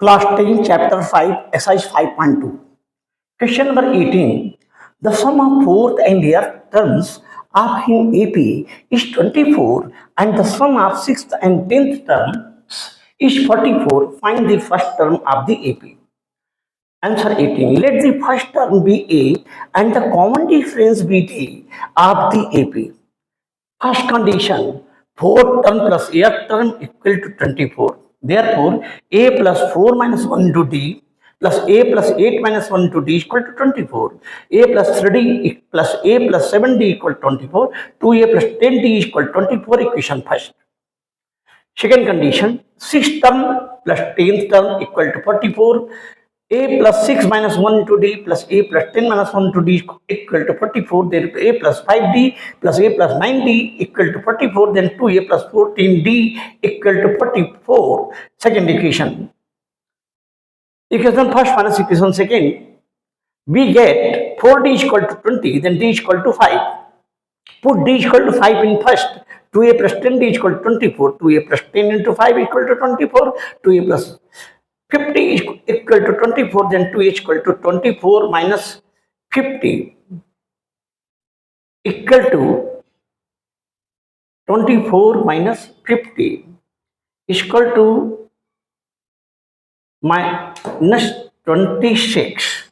Class 10, Chapter 5, Exercise 5.2. Question number 18. The sum of fourth and eighth terms of in AP is 24 and the sum of sixth and 10th terms is 44. Find the first term of the AP. Answer 18. Let the first term be A and the common difference be D of the AP. First condition, fourth term plus eighth term equal to 24. Therefore, A plus 4 minus 1 to D plus A plus 8 minus 1 to D is equal to 24. A plus 3D plus A plus 7D equal to 24. 2A plus 10D is equal to 24. Equation first. Second condition, sixth term plus 10th term equal to 44. A plus 6 minus 1 to D plus A plus 10 minus 1 to D is equal to 44. Then A plus 5D plus A plus 9D equal to 44. Then 2A plus 14D equal to 44. Second equation. Equation first minus equation second. We get 4D is equal to 20. Then D is equal to 5. Put D is equal to 5 in first. 2A plus 10D is equal to 24. 2A plus 10 into 5 is equal to 24. 2A plus 50 is equal to 24, then 2 is equal to 24 minus 50 equal to 24 minus 50 is equal to minus 26.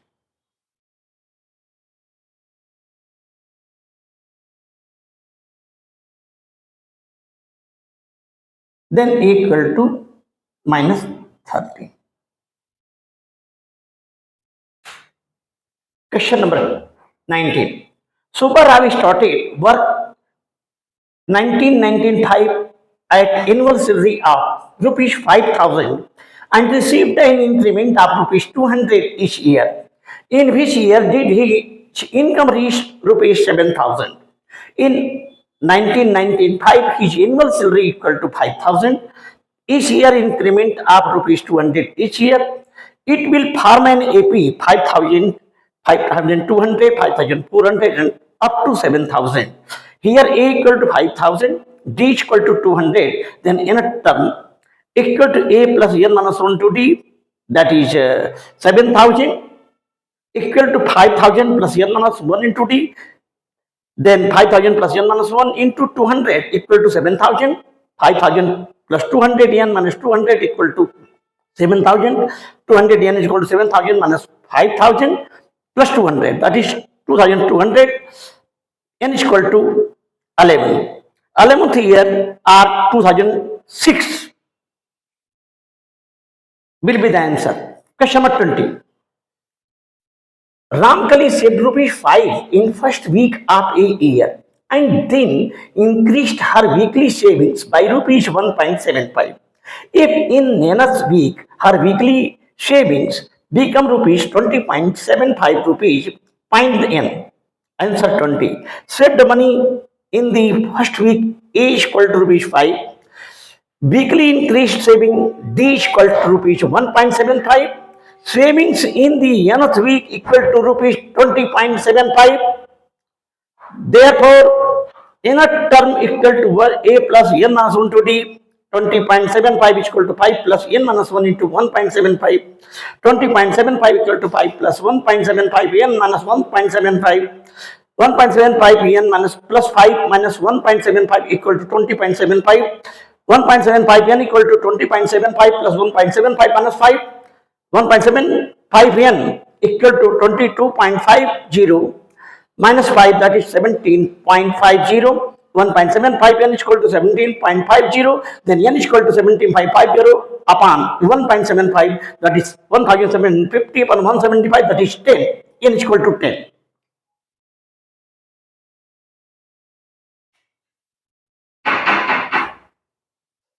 Then equal to minus 30. Question number 19. Super Ravi started work 1995 at annual salary of rupees 5,000 and received an increment of rupees 200 each year. In which year did his income reach rupees 7,000? In 1995, his annual salary equal to 5,000. Each year increment of rupees 200 each year. It will form an AP 5,000. 5,200, 5,400 and up to 7,000. Here A equal to 5,000, D equal to 200, then in a term equal to A plus N minus 1 to D, that is 7,000 equal to 5,000 plus N minus 1 into D, then 5,000 plus N minus 1 into 200 equal to 7,000, 5,000 plus 200 N minus 200 equal to 7,000, 200 N is equal to 7,000 minus 5,000 plus 200, that is 2,200, N is equal to 11. 11th year or 2006 will be the answer. Question number 20. Ramkali saved rupees 5 in first week of a year and then increased her weekly savings by rupees 1.75. If in next week her weekly savings become rupees 20.75 rupees, find the N. Answer 20. Save the money in the first week A is equal to rupees 5. Weekly increased saving D is equal to rupees 1.75. Savings in the nth week equal to rupees 20.75. Therefore, nth term equal to A plus N minus 1 to D. 20.75 is equal to 5 plus N minus 1 into 1.75. 20.75 equal to 5 plus 1.75 N minus 1.75. 1.75 N minus plus 5 minus 1.75 equal to 20.75. 1.75 N equal to 20.75 plus 1.75 minus 5. 1.75 N equal to 22.50 minus 5, that is 17.50. 1.75 N is equal to 17.50, then N is equal to 17.50 upon 1.75, that is 1,750 upon 175, that is 10. N is equal to 10.